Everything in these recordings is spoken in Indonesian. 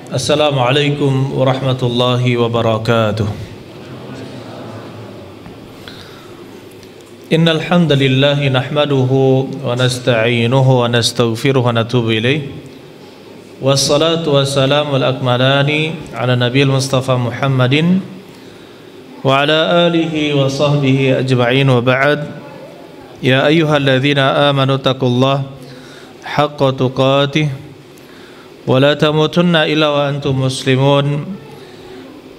Assalamualaikum warahmatullahi wabarakatuh. Innal hamdalillah nahmaduhu wa nasta'inuhu wa nastaghfiruhu wa natubu ilayh. Wassalatu wassalamu al-akmalani ala nabiyil Mustafa Muhammadin wa ala alihi wa sahbihi ajma'in wa ba'd. Ya ayyuhalladzina amanu taqullaha haqqa tuqatih wa la tamutunna illa wa antum muslimun.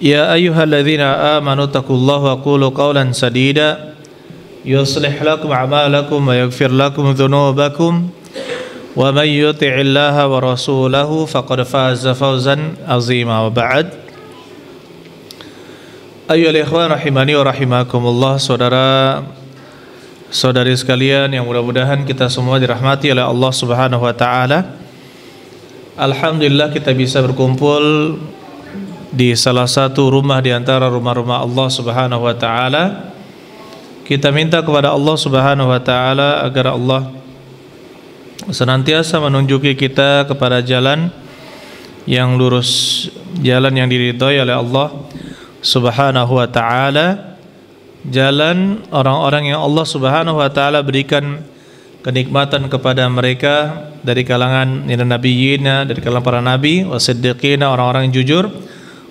Ya ayyuhalladzina amanu taqullaha wa qulu qawlan sadida yuslih lakum a'malakum wa yaghfir lakum dhunubakum wa may yuti'illaha wa rasulahu faqad faza fawzan azima. Wa ba'd. Ayyuhal ikhwan rahimani wa rahimakumullah, saudara-saudari sekalian yang mudah-mudahan kita semua dirahmati oleh Allah Subhanahu wa taala. Alhamdulillah kita bisa berkumpul di salah satu rumah di antara rumah-rumah Allah Subhanahu wa taala. Kita minta kepada Allah Subhanahu wa taala agar Allah senantiasa menunjuki kita kepada jalan yang lurus, jalan yang diridhai oleh Allah Subhanahu wa taala, jalan orang-orang yang Allah Subhanahu wa taala berikan kenikmatan kepada mereka dari kalangan nabiyina, dari kalangan para nabi, wasiddiqina, orang-orang yang jujur,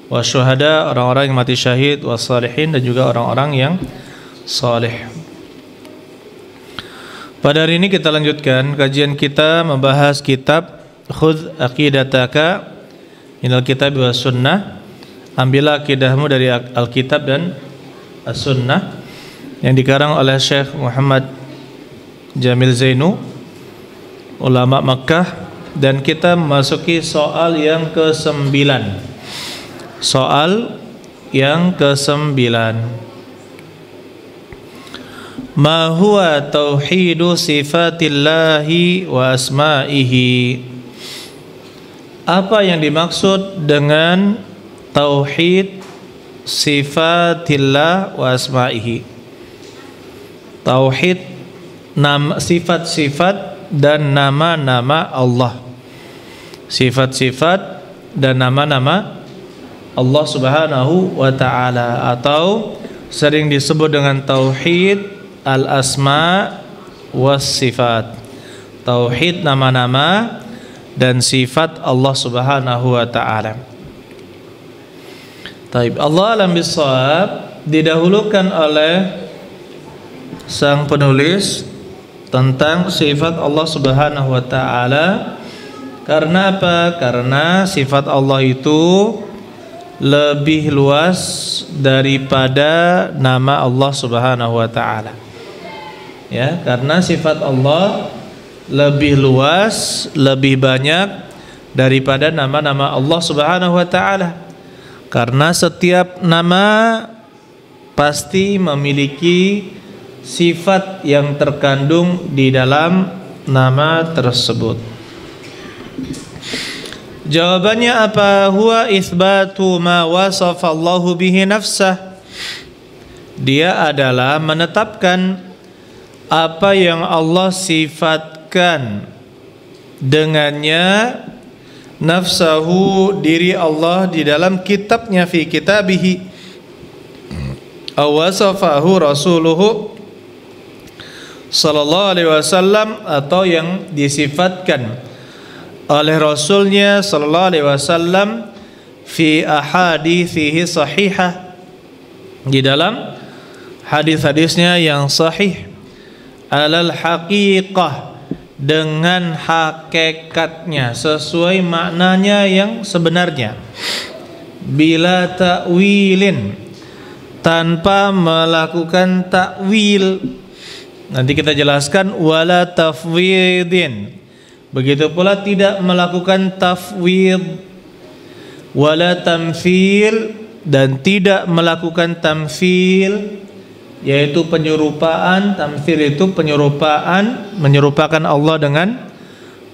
wasyuhada, orang-orang yang mati syahid, wassalihin, dan juga orang-orang yang saleh. Pada hari ini kita lanjutkan kajian kita membahas kitab Khudh Aqidataka Minal Kitab wa Sunnah. Ambillah akidahmu dari Alkitab dan As-Sunnah, yang dikarang oleh Syekh Muhammad Jamil Zainu, ulama Makkah. Dan kita memasuki soal yang ke-9. Soal yang ke-9. Ma huwa tauhidu sifatillahi wa asma'ihi? Apa yang dimaksud dengan tauhid sifatillah wa asma'ihi? Tauhid sifat-sifat dan nama-nama Allah. Sifat-sifat dan nama-nama Allah Subhanahu wa ta'ala, atau sering disebut dengan tauhid al-asma was sifat. Tauhid nama-nama dan sifat Allah Subhanahu wa ta'ala. Taib. Allah alam bisawab didahulukan oleh sang penulis tentang sifat Allah Subhanahu wa ta'ala. Karena apa? Karena sifat Allah itu lebih luas daripada nama Allah Subhanahu wa ta'ala. Ya, karena sifat Allah lebih luas, lebih banyak daripada nama-nama Allah Subhanahu wa ta'ala. Karena setiap nama pasti memiliki sifat yang terkandung di dalam nama tersebut. Jawabannya apa? Huwa itsbatu ma wasafa Allahu bihi nafsah. Dia adalah menetapkan apa yang Allah sifatkan dengannya nafsahu, diri Allah, di dalam kitabnya, fi kitabihi, awasafahu rasuluhu sallallahu alaihi wasallam, atau yang disifatkan oleh Rasulnya sallallahu alaihi wasallam fi ahadithihi sahihah, di dalam hadis-hadisnya yang sahih, alal haqiqah, dengan hakikatnya, sesuai maknanya yang sebenarnya, bila ta'wilin, tanpa melakukan takwil. Nanti kita jelaskan, wala tafwidin, begitu pula tidak melakukan tafwid, wala tamthil, dan tidak melakukan tamthil, yaitu penyerupaan. Tamthil itu penyerupaan, menyerupakan Allah dengan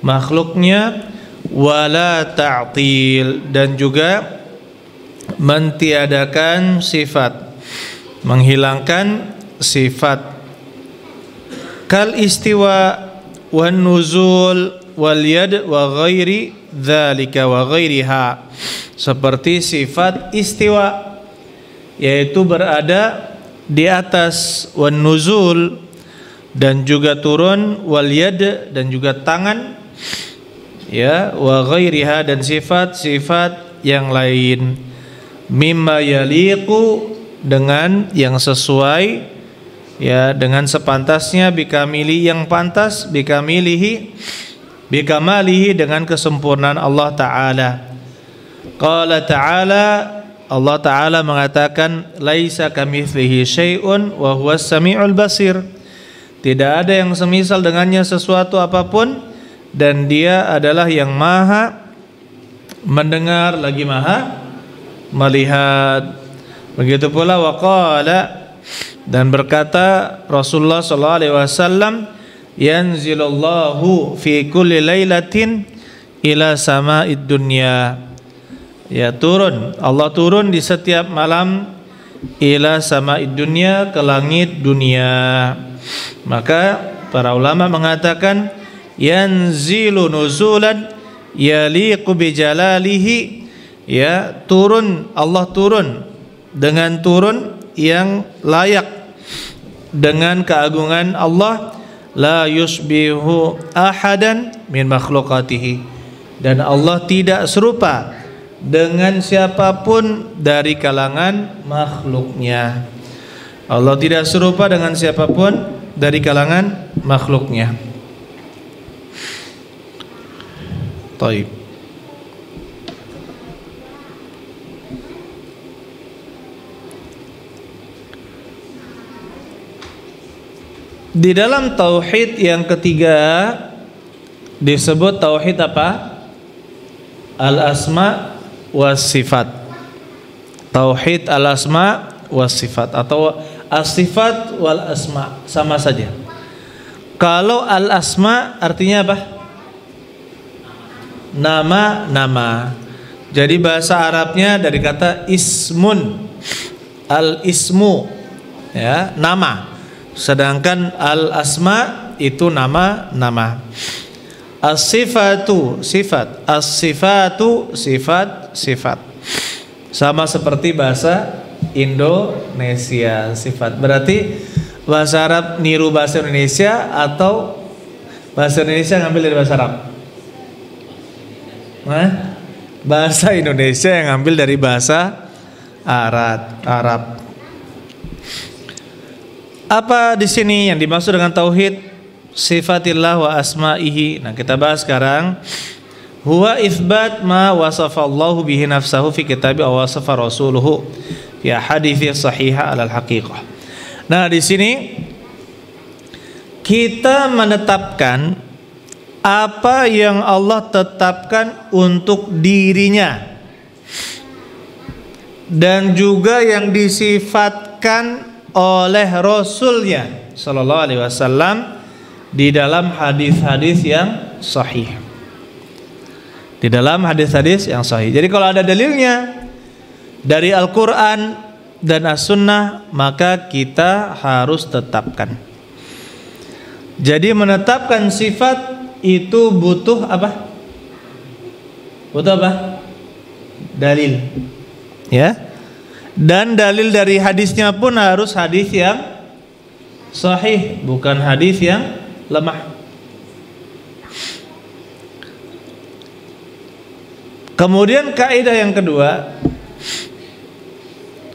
makhluknya. Wala ta'til, dan juga mentiadakan sifat, menghilangkan sifat. Kal istiwa wan nuzul wal yad wa ghairi dzalika wa ghairiha, seperti sifat istiwa, yaitu berada di atas, wan nuzul, dan juga turun, wal yad, dan juga tangan, ya, wa ghairiha, dan sifat-sifat yang lain, mimma yaliqu, dengan yang sesuai, ya, dengan sepantasnya, bikamili, yang pantas, bikamilihi, dengan kesempurnaan Allah Ta'ala. Qala Ta'ala, Allah Ta'ala mengatakan, laisa kamitslihi syai'un wa huwas sami'ul basir, tidak ada yang semisal dengannya sesuatu apapun, dan dia adalah yang maha mendengar lagi maha melihat. Begitu pula waqala, dan berkata Rasulullah sallallahu alaihi wasallam, yanzilullahu fi kulli lailatin ila sama'id dunya, ya, turun, Allah turun di setiap malam, ila sama'id dunya, ke langit dunia. Maka para ulama mengatakan yanzilu nuzulan yaliqu bijalalihi, ya, turun, Allah turun dengan turun yang layak dengan keagungan Allah, la yusbihu ahadan min makhluqatihi, dan Allah tidak serupa dengan siapapun dari kalangan makhluknya. Allah tidak serupa dengan siapapun dari kalangan makhluknya. Taib. Di dalam tauhid yang ketiga disebut tauhid apa? Al-asma was sifat. Tauhid al-asma was sifat, atau as-sifat wal asma, sama saja. Kalau al-asma artinya apa? Nama-nama. Jadi bahasa Arabnya dari kata ismun, al-ismu, ya, nama. Sedangkan al-asma itu nama-nama. As-sifatu sifat, as-sifatu sifat. Sama seperti bahasa Indonesia, sifat. Berarti bahasa Arab niru bahasa Indonesia atau bahasa Indonesia ngambil dari bahasa Arab? Bahasa Indonesia yang ngambil dari bahasa Arab. Apa di sini yang dimaksud dengan tauhid sifatillah wa asma'ihi? Nah, kita bahas sekarang. Huwa itsbat ma wasafallahu bihi nafsahu fi kitabi aw wasafa rasuluhu fi hadithi sahihah alal haqiqah. Nah, di sini kita menetapkan apa yang Allah tetapkan untuk dirinya, dan juga yang disifatkan oleh Rasulnya Sallallahu Alaihi Wasallam di dalam hadis-hadis yang sahih. Di dalam hadis-hadis yang sahih. Jadi kalau ada dalilnya dari Al-Quran dan As-Sunnah, maka kita harus tetapkan. Jadi menetapkan sifat itu butuh apa? Butuh apa? Dalil, ya. Dan dalil dari hadisnya pun harus hadis yang sahih, bukan hadis yang lemah. Kemudian kaidah yang kedua,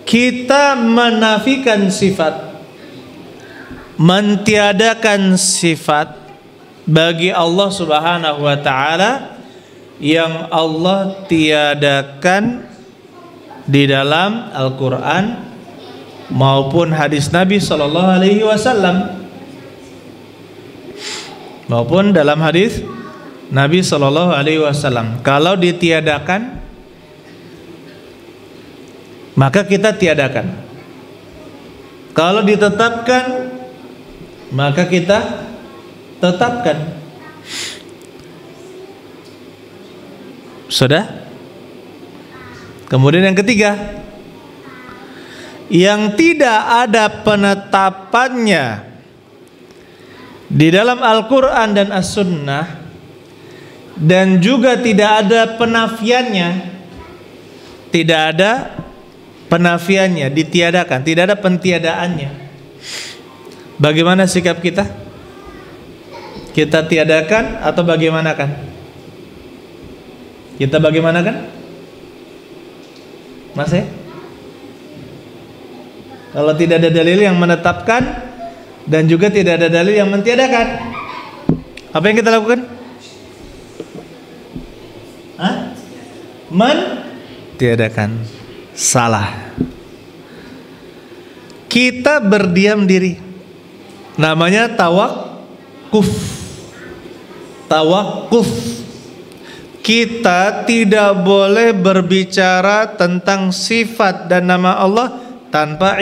kita menafikan sifat, mentiadakan sifat bagi Allah Subhanahu wa taala yang Allah tiadakan di dalam Al-Quran maupun hadis Nabi Sallallahu Alaihi Wasallam, maupun dalam hadis Nabi Sallallahu Alaihi Wasallam. Kalau ditiadakan, maka kita tiadakan. Kalau ditetapkan, maka kita tetapkan. Sudah? Kemudian yang ketiga, yang tidak ada penetapannya di dalam Al-Quran dan As-Sunnah, dan juga tidak ada penafiannya, tidak ada penafiannya, ditiadakan, tidak ada pentiadaannya, bagaimana sikap kita? Kita tiadakan atau bagaimanakan? Kita bagaimanakan? Mas ya? Kalau tidak ada dalil yang menetapkan dan juga tidak ada dalil yang mentiadakan, apa yang kita lakukan? Mentiadakan. Salah. Kita berdiam diri, namanya tawakuf. Tawakuf. Kita tidak boleh berbicara tentang sifat dan nama Allah tanpa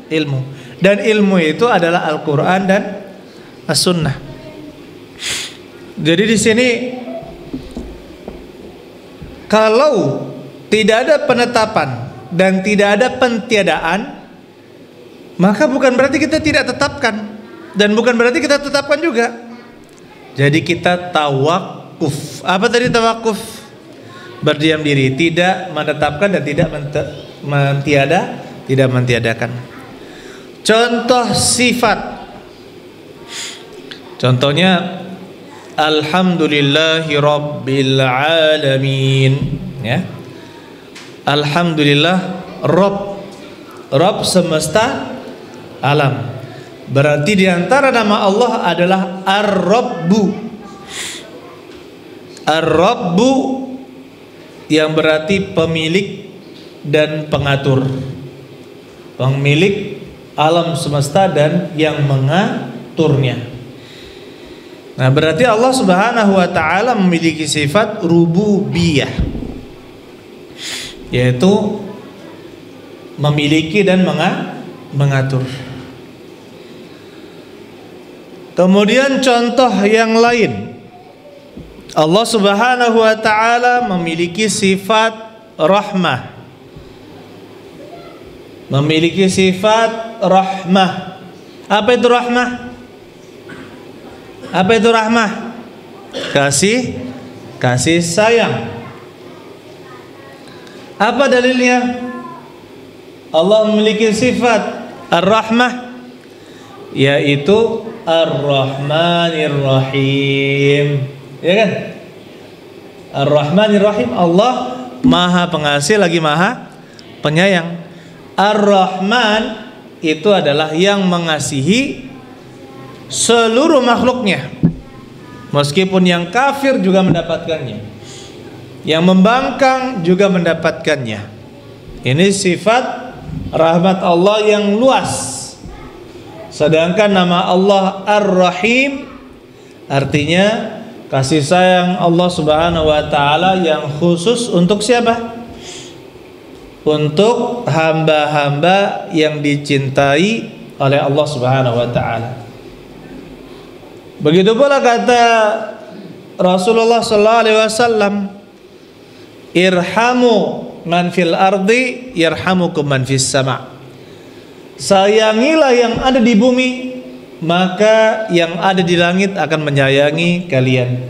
ilmu. Dan ilmu itu adalah Al-Quran dan As-Sunnah. Jadi di sini, kalau tidak ada penetapan dan tidak ada pentiadaan, maka bukan berarti kita tidak tetapkan, dan bukan berarti kita tetapkan juga. Jadi kita tawakuf. Apa tadi tawakuf? Berdiam diri, tidak menetapkan dan tidak tidak mentiadakan. Contoh sifat. Contohnya Alhamdulillahi Rabbil Alamin, ya. Alhamdulillah Rabb semesta alam. Berarti di antara nama Allah adalah Ar-Rabbu. Ar-Rabbu yang berarti pemilik dan pengatur, pemilik alam semesta dan yang mengaturnya. Nah, berarti Allah Subhanahu wa taala memiliki sifat rububiyah, yaitu memiliki dan mengatur. Kemudian contoh yang lain, Allah Subhanahu wa taala memiliki sifat rahmah. Memiliki sifat rahmah. Apa itu rahmah? Apa itu rahmah? Kasih sayang. Apa dalilnya? Allah memiliki sifat ar-rahmah, yaitu Ar-Rahmanir Rahim, ya kan? Ar-Rahmanir Rahim, Allah Maha Pengasih lagi Maha Penyayang. Ar-Rahman itu adalah yang mengasihi seluruh makhluknya, meskipun yang kafir juga mendapatkannya, yang membangkang juga mendapatkannya. Ini sifat rahmat Allah yang luas. Sedangkan nama Allah Ar-Rahim artinya kasih sayang Allah Subhanahu wa taala yang khusus untuk siapa? Untuk hamba-hamba yang dicintai oleh Allah Subhanahu wa taala. Begitu pula kata Rasulullah sallallahu alaihi wasallam, irhamu man fil ardi yarhamukum man fis sama'. Sayangilah yang ada di bumi, maka yang ada di langit akan menyayangi kalian.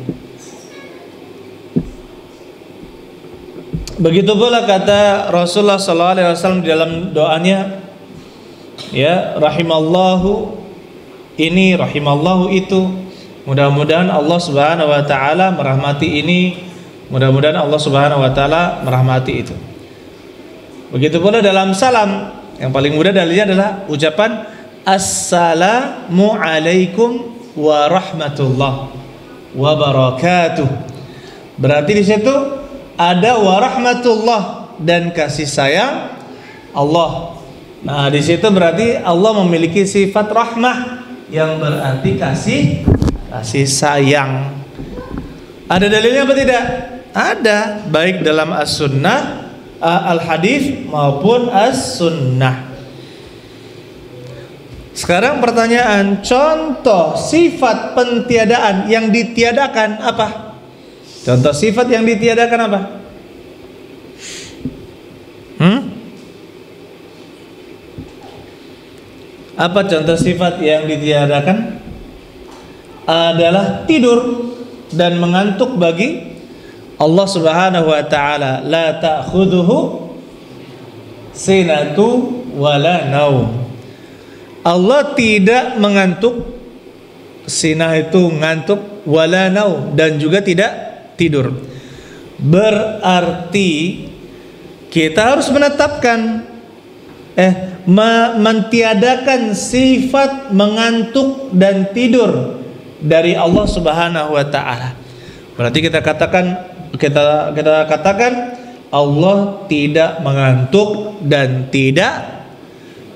Begitu pula kata Rasulullah sallallahu alaihi wasallam di dalam doanya, ya, rahimallahu ini, rahimallahu itu. Mudah-mudahan Allah Subhanahu wa taala merahmati ini, mudah-mudahan Allah Subhanahu wa taala merahmati itu. Begitu pula dalam salam, yang paling mudah dalilnya adalah ucapan assalamu alaikum wa rahmatullah wa barakatuh. Berarti di situ ada wa rahmatullah dan kasih sayang Allah. Nah, di situ berarti Allah memiliki sifat rahmah yang berarti kasih sayang. Ada dalilnya apa tidak? Ada, baik dalam as-sunnah, al-hadis maupun as-sunnah. Sekarang pertanyaan, contoh sifat pentiadaan yang ditiadakan apa? Contoh sifat yang ditiadakan apa? Apa contoh sifat yang ditiadakan? Adalah tidur dan mengantuk bagi Allah Subhanahu wa taala la ta'khudhuhu sinatu wala naum. Allah tidak mengantuk, sinah itu ngantuk, wala naum, dan juga tidak tidur. Berarti kita harus menetapkan mentiadakan sifat mengantuk dan tidur dari Allah Subhanahu wa taala. Berarti kita katakan Allah tidak mengantuk dan tidak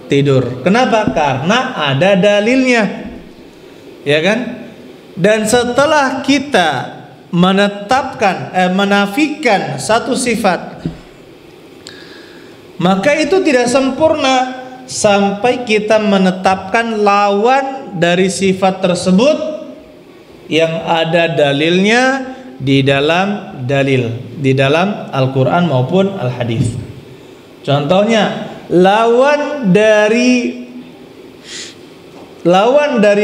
tidur. Kenapa? Karena ada dalilnya, ya kan? Dan setelah kita menafikan satu sifat, maka itu tidak sempurna sampai kita menetapkan lawan dari sifat tersebut yang ada dalilnya di dalam Al-Quran maupun Al-Hadis. Contohnya, lawan dari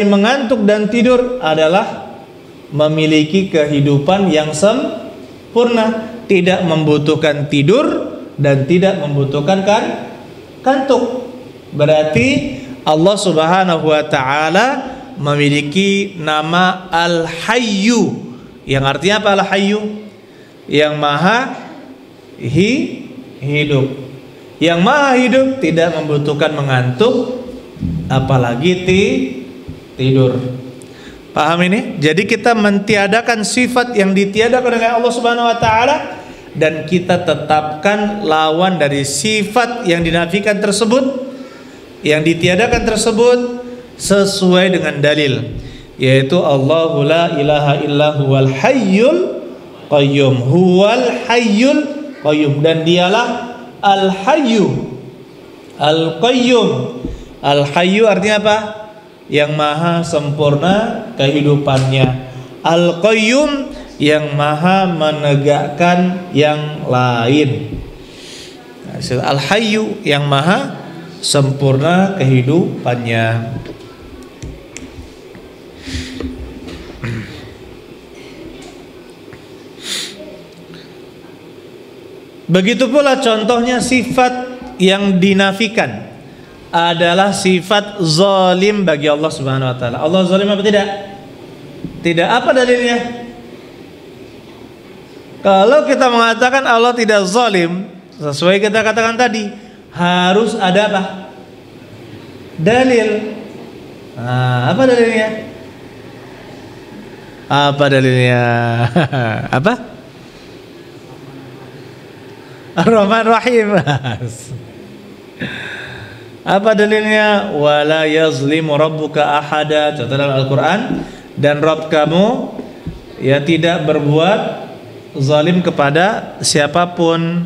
mengantuk dan tidur adalah memiliki kehidupan yang sempurna, tidak membutuhkan tidur dan tidak membutuhkan kantuk. Berarti Allah Subhanahu wa taala memiliki nama Al-Hayyu, yang artinya apa? Al-Hayyu, yang maha hidup. Yang maha hidup tidak membutuhkan mengantuk, apalagi tidur. Paham ini? Jadi kita mentiadakan sifat yang ditiadakan oleh Allah Subhanahu wa taala, dan kita tetapkan lawan dari sifat yang dinafikan tersebut, yang ditiadakan tersebut, sesuai dengan dalil, yaitu Allahu la ilaha illa huwal hayyul qayyum, huwal hayyul qayyum, dan dialah al-hayyu al-qayyum. Al-hayyu artinya apa? Yang maha sempurna kehidupannya. Al-qayyum, yang maha menegakkan yang lain. Al-hayyu, yang maha sempurna kehidupannya. Begitu pula contohnya sifat yang dinafikan adalah sifat zalim bagi Allah Subhanahu wa taala. Allah zalim apa tidak? Tidak. Apa dalilnya? Kalau kita mengatakan Allah tidak zalim, sesuai kita katakan tadi, harus ada apa? Dalil. Apa dalilnya? Apa dalilnya? Apa? Ar-Rahman Rahim. Apa dalilnya? Wala yazlimu rabbuka ahada. Contoh dalam Al-Quran. Dan Rabb kamu ya tidak berbuat zalim kepada siapapun,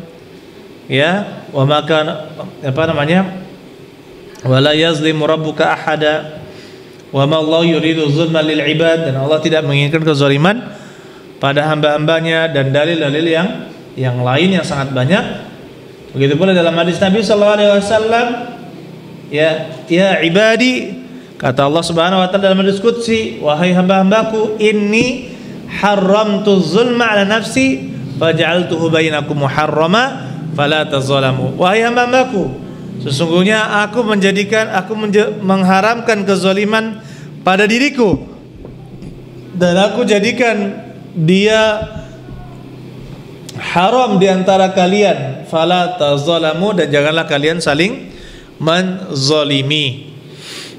ya. Wa maka wala yazlimu rabbuka ahada wa ma Allah yuridu zulman lil ibad, dan Allah tidak menginginkan kezaliman pada hamba-hambanya, dan dalil-dalil yang lain yang sangat banyak. Begitu pula dalam hadis Nabi sallallahu alaihi wasallam, ya ibadi, kata Allah Subhanahu wa taala dalam hadis qudsi, wahai hamba-hambaku, inni haramtu zulma ala nafsi faj'altuhu bainakum muharrama fala tazalamu. Wahai hamba-hambaku, sesungguhnya aku mengharamkan kezaliman pada diriku, dan aku jadikan dia haram di antara kalian, fala tazalamu, dan janganlah kalian saling menzalimi.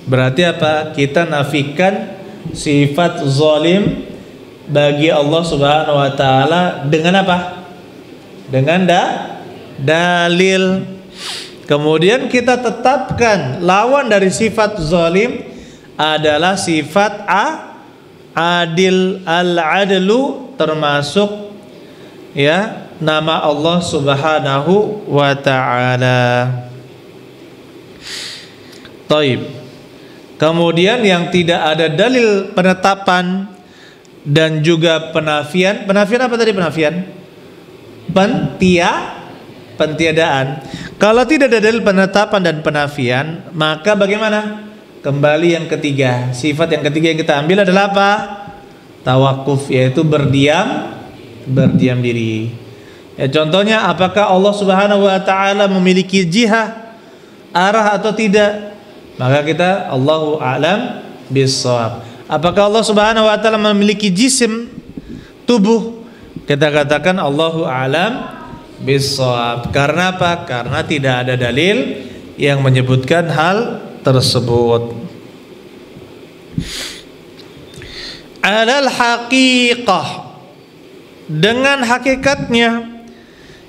Berarti apa? Kita nafikan sifat zalim bagi Allah Subhanahu wa taala dengan apa? Dengan dalil. Kemudian kita tetapkan lawan dari sifat zalim adalah sifat adil. Al-adlu termasuk ya nama Allah Subhanahu wa taala. Taib. Kemudian yang tidak ada dalil penetapan dan juga penafian. Penafian apa tadi penafian? Pentiadaan. Kalau tidak ada dalil penetapan dan penafian, maka bagaimana? Kembali yang ketiga. Sifat yang ketiga yang kita ambil adalah apa? Tawakuf, yaitu berdiam berdiam diri. Ya, contohnya, apakah Allah Subhanahu wa taala memiliki jihah, arah atau tidak? Maka kita Allahu a'lam bissawab. Apakah Allah Subhanahu wa taala memiliki jisim, tubuh? Kita katakan Allahu a'lam bissawab. Karena apa? Karena tidak ada dalil yang menyebutkan hal tersebut. Alal haqiqah, dengan hakikatnya.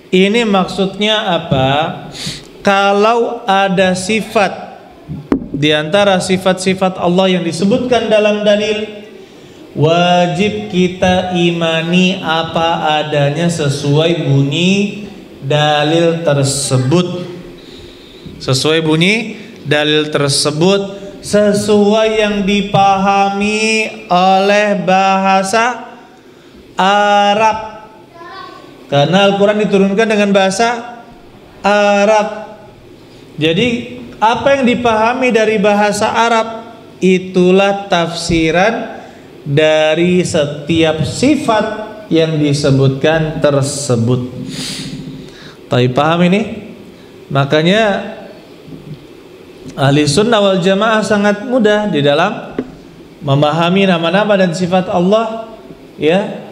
Ini maksudnya apa? Kalau ada sifat di antara sifat-sifat Allah yang disebutkan dalam dalil, wajib kita imani apa adanya sesuai bunyi dalil tersebut. Sesuai bunyi dalil tersebut, sesuai yang dipahami oleh bahasa Arab. Karena Al-Quran diturunkan dengan bahasa Arab. Jadi apa yang dipahami dari bahasa Arab, itulah tafsiran dari setiap sifat yang disebutkan tersebut. Tapi paham ini? Makanya ahli sunnah wal jamaah sangat mudah di dalam memahami nama-nama dan sifat Allah. Ya,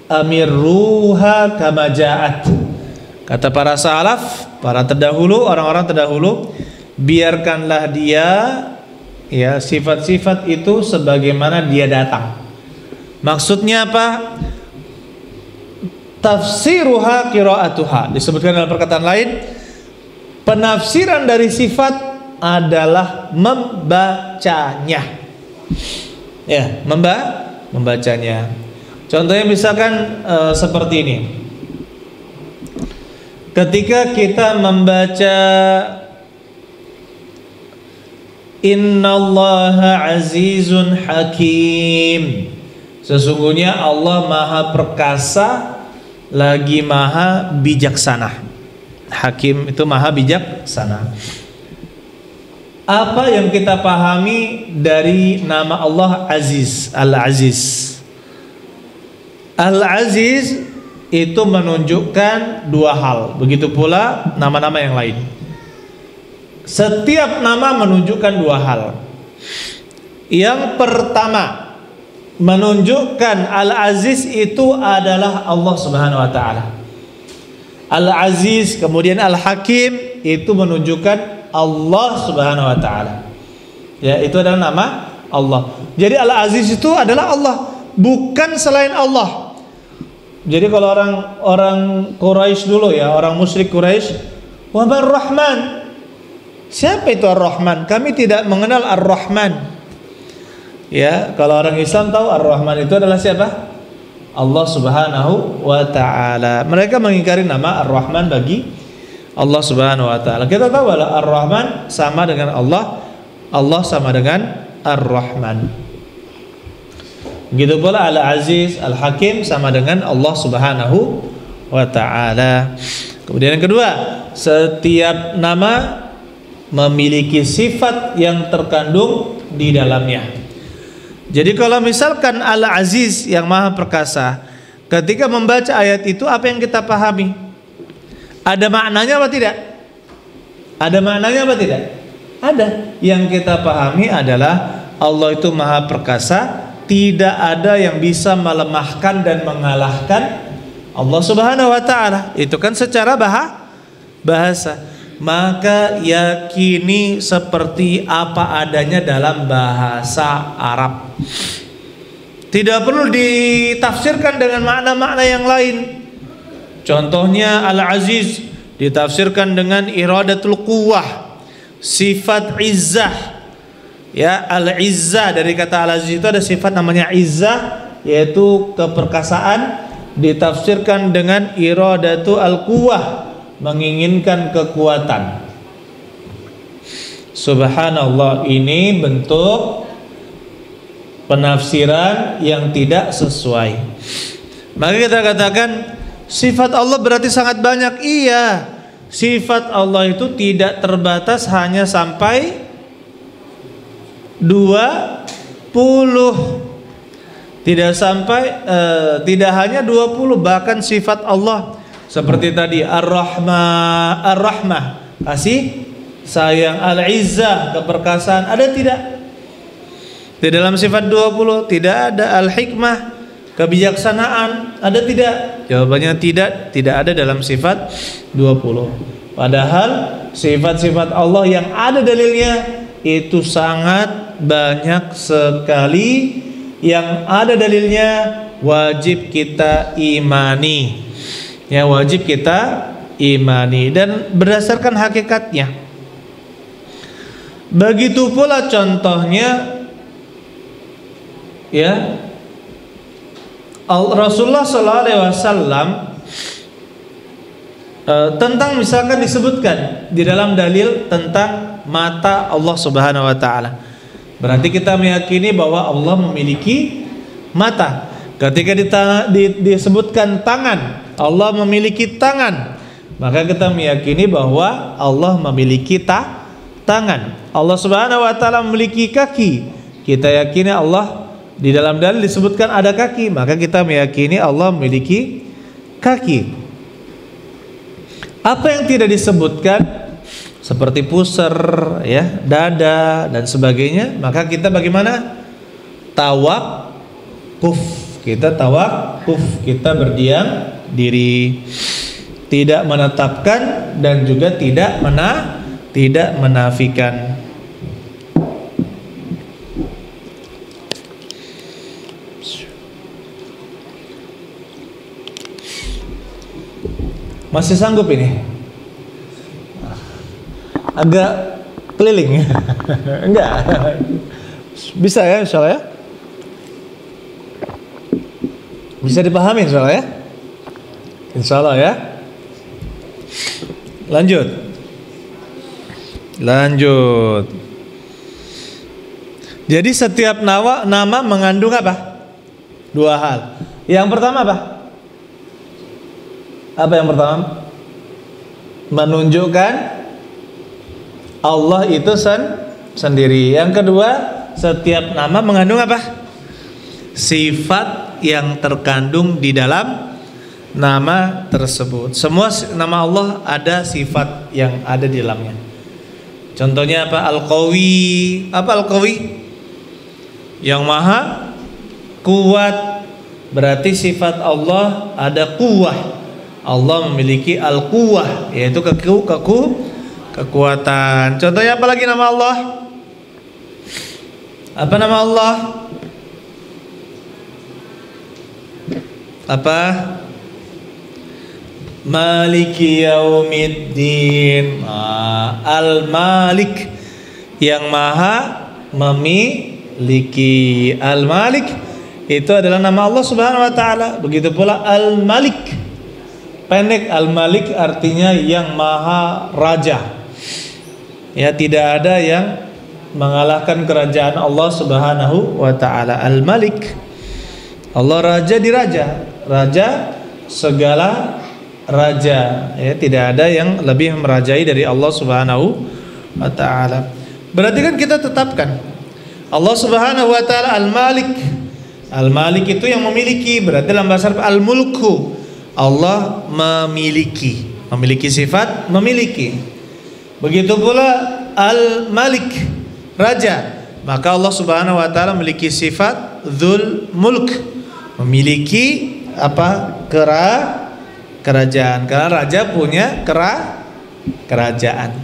amirruha kama ja'at. Kata para salaf, para terdahulu, orang-orang terdahulu, biarkanlah dia, ya, sifat-sifat itu sebagaimana dia datang. Maksudnya apa? Tafsiruha qiraatuha. Disebutkan dalam perkataan lain, penafsiran dari sifat adalah membacanya. Ya, membacanya. Contohnya misalkan seperti ini. Ketika kita membaca Innallaha azizun hakim, sesungguhnya Allah maha perkasa lagi maha bijaksana. Hakim itu maha bijaksana. Apa yang kita pahami dari nama Allah Aziz, Al-Aziz? Al-Aziz itu menunjukkan dua hal. Begitu pula nama-nama yang lain. Setiap nama menunjukkan dua hal. Yang pertama, menunjukkan Al-Aziz itu adalah Allah Subhanahu wa taala. Al-Aziz, kemudian Al-Hakim, itu menunjukkan Allah Subhanahu wa taala. Ya, itu adalah nama Allah. Jadi Al-Aziz itu adalah Allah, bukan selain Allah. Jadi kalau orang Quraisy dulu, ya, orang musyrik Quraisy, wa Ar-Rahman. Siapa itu Ar-Rahman? Kami tidak mengenal Ar-Rahman. Ya, kalau orang Islam tahu Ar-Rahman itu adalah siapa? Allah Subhanahu wa taala. Mereka mengingkari nama Ar-Rahman bagi Allah Subhanahu wa taala. Kita tahu bahwa Ar-Rahman sama dengan Allah, Allah sama dengan Ar-Rahman. Begitu pula Al-Aziz, Al-Hakim sama dengan Allah Subhanahu wa taala. Kemudian yang kedua, setiap nama memiliki sifat yang terkandung di dalamnya. Jadi kalau misalkan Al-Aziz yang maha perkasa, ketika membaca ayat itu apa yang kita pahami? Ada maknanya apa tidak? Ada maknanya apa tidak? Ada. Yang kita pahami adalah Allah itu maha perkasa, tidak ada yang bisa melemahkan dan mengalahkan Allah Subhanahu wa taala. Itu kan secara bahasa. Maka yakini seperti apa adanya dalam bahasa Arab. Tidak perlu ditafsirkan dengan makna-makna yang lain. Contohnya Al-Aziz ditafsirkan dengan iradatul quwwah, sifat izzah. Ya, Al-Izzah, dari kata Al-Aziz itu ada sifat namanya izzah, yaitu keperkasaan, ditafsirkan dengan iradatu al-quwwah, menginginkan kekuatan. Subhanallah, ini bentuk penafsiran yang tidak sesuai. Maka kita katakan sifat Allah berarti sangat banyak. Iya, sifat Allah itu tidak terbatas hanya sampai 20. Tidak sampai tidak hanya 20, bahkan sifat Allah seperti tadi Ar-Rahmah, kasih sayang, Al-Izzah, keperkasaan, ada tidak? Di dalam sifat 20 tidak ada. Al-Hikmah, kebijaksanaan, ada tidak? Jawabannya tidak ada dalam sifat 20. Padahal sifat-sifat Allah yang ada dalilnya itu sangat banyak sekali, yang ada dalilnya wajib kita imani. Ya, wajib kita imani dan berdasarkan hakikatnya. Begitu pula contohnya, ya, Rasulullah SAW tentang, misalkan disebutkan di dalam dalil tentang mata Allah Subhanahu wa taala. Berarti kita meyakini bahwa Allah memiliki mata. Ketika disebutkan tangan, Allah memiliki tangan, maka kita meyakini bahwa Allah memiliki tangan. Allah Subhanahu wa taala memiliki kaki. Kita yakini Allah, di dalam dalil disebutkan ada kaki, maka kita meyakini Allah memiliki kaki. Apa yang tidak disebutkan seperti pusar, ya, dada dan sebagainya, maka kita bagaimana? Tawakuf. Kita tawakuf, kita berdiam diri, tidak menetapkan dan juga tidak menafikan. Masih sanggup ini? Agak keliling. Enggak. Bisa ya insyaallah ya? Bisa dipahami insyaallah ya? Insyaallah ya. Lanjut. Jadi setiap nama mengandung apa? Dua hal. Yang pertama apa? Apa yang pertama? Menunjukkan Allah itu sendiri. Yang kedua, setiap nama mengandung apa? Sifat yang terkandung di dalam nama tersebut. Semua nama Allah ada sifat yang ada di dalamnya. Contohnya apa? Al-Qawi. Apa Al-Qawi? Yang maha kuat. Berarti sifat Allah ada kuwah. Allah memiliki al-quwwah, yaitu kekuatan. Contohnya apa lagi nama Allah? Apa nama Allah? Apa? Maliki yaumiddin. Al-Malik, yang maha memiliki. Al-Malik itu adalah nama Allah Subhanahu wa taala. Begitu pula Al-Malik. Pendek, Al-Malik artinya yang maha raja. Ya, tidak ada yang mengalahkan kerajaan Allah Subhanahu wa taala. Al-Malik. Allah raja di raja. Raja segala raja. Ya, tidak ada yang lebih merajai dari Allah Subhanahu wa taala. Berarti kan kita tetapkan Allah Subhanahu wa taala Al-Malik. Al-Malik itu yang memiliki. Berarti dalam bahasa Arab Al-Mulku. Allah memiliki sifat memiliki. Begitu pula Al-Malik, raja. Maka Allah Subhanahu wa taala memiliki sifat Dzul Mulk, memiliki apa? Kerajaan. Karena raja punya kerajaan.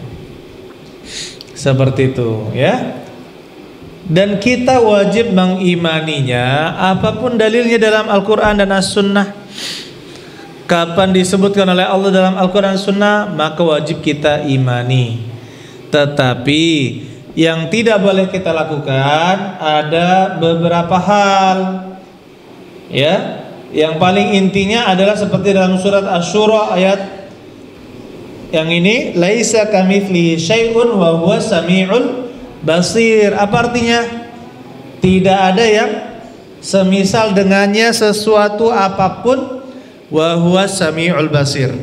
Seperti itu, ya. Dan kita wajib mengimaninya apapun dalilnya dalam Al-Qur'an dan As-Sunnah. Kapan disebutkan oleh Allah dalam Al-Quran Sunnah, maka wajib kita imani. Tetapi yang tidak boleh kita lakukan ada beberapa hal. Ya, yang paling intinya adalah seperti dalam surat Asy-Syura ayat yang ini, laisa kamitslihi syai'un wa huwas samiul basir. Apa artinya? Tidak ada yang semisal dengannya sesuatu apapun. Wa huwas samiul basir,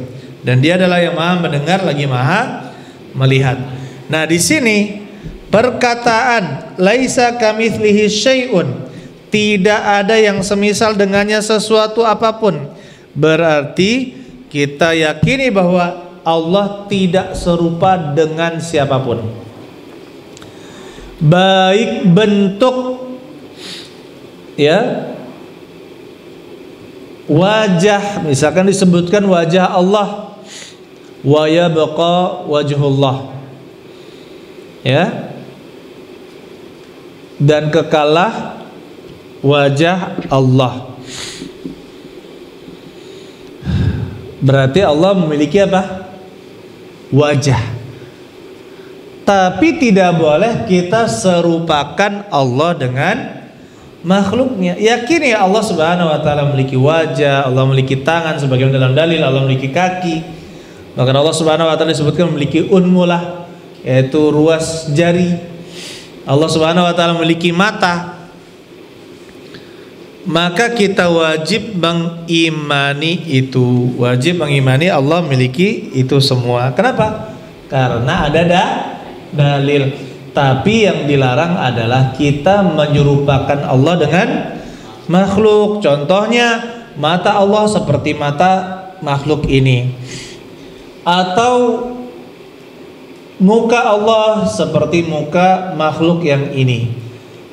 dan dia adalah yang maha mendengar lagi maha melihat. Nah, di sini perkataan laisa kamitslihi syai'un, tidak ada yang semisal dengannya sesuatu apapun. Berarti kita yakini bahwa Allah tidak serupa dengan siapapun, baik bentuk, ya, wajah, misalkan disebutkan wajah Allah, wa yabqa wajhullah, ya, dan kekalah wajah Allah. Berarti Allah memiliki apa? Wajah. Tapi tidak boleh kita serupakan Allah dengan makhluknya. Yakini Allah Subhanahu wa taala memiliki wajah, Allah memiliki tangan sebagaimana dalam dalil, Allah memiliki kaki. Bahkan Allah Subhanahu wa taala disebutkan memiliki unmulah, yaitu ruas jari. Allah Subhanahu wa taala memiliki mata. Maka kita wajib mengimani itu, wajib mengimani Allah memiliki itu semua. Kenapa? Karena ada dalil. Tapi yang dilarang adalah kita menyerupakan Allah dengan makhluk. Contohnya, mata Allah seperti mata makhluk ini, atau muka Allah seperti muka makhluk yang ini,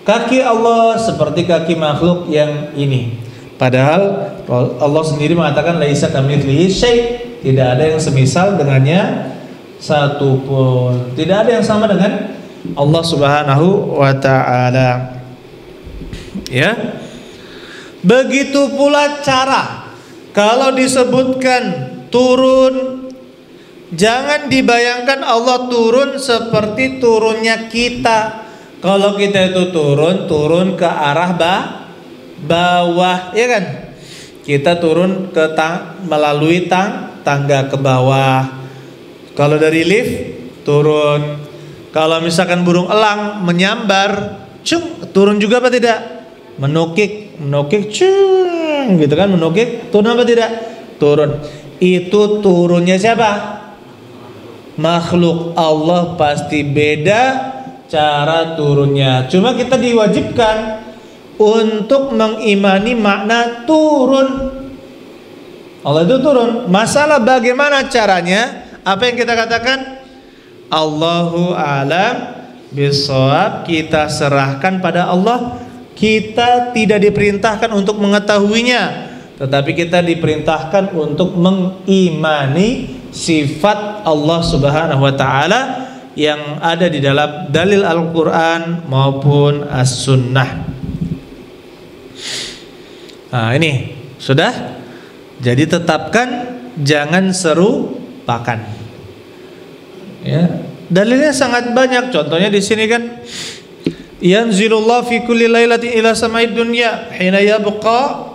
kaki Allah seperti kaki makhluk yang ini. Padahal Allah sendiri mengatakan laisa kamitslihi syai', tidak ada yang semisal dengannya satupun, tidak ada yang sama dengan Allah Subhanahu wa taala. Ya. Begitu pula cara kalau disebutkan turun, jangan dibayangkan Allah turun seperti turunnya kita. Kalau kita itu turun ke arah bawah, ya kan? Kita turun ke melalui tangga ke bawah. Kalau dari lift turun. Kalau misalkan burung elang menyambar, turun juga apa tidak? Menukik, gitu kan? Menukik, turun apa tidak? Turun. Itu turunnya siapa? Makhluk. Allah pasti beda cara turunnya. Cuma kita diwajibkan untuk mengimani makna turun. Allah itu turun. Masalah bagaimana caranya? Apa yang kita katakan? Allahu a'lam bishawab. Kita serahkan pada Allah. Kita tidak diperintahkan untuk mengetahuinya, tetapi kita diperintahkan untuk mengimani sifat Allah Subhanahu wa taala yang ada di dalam dalil Al-Quran maupun As-Sunnah. Nah, ini sudah. Jadi tetapkan, jangan serupakan. Ya, dalilnya sangat banyak. Contohnya di sini kan, yanzilullah fi kulli lailatin ila sama'id dunya hina yabqa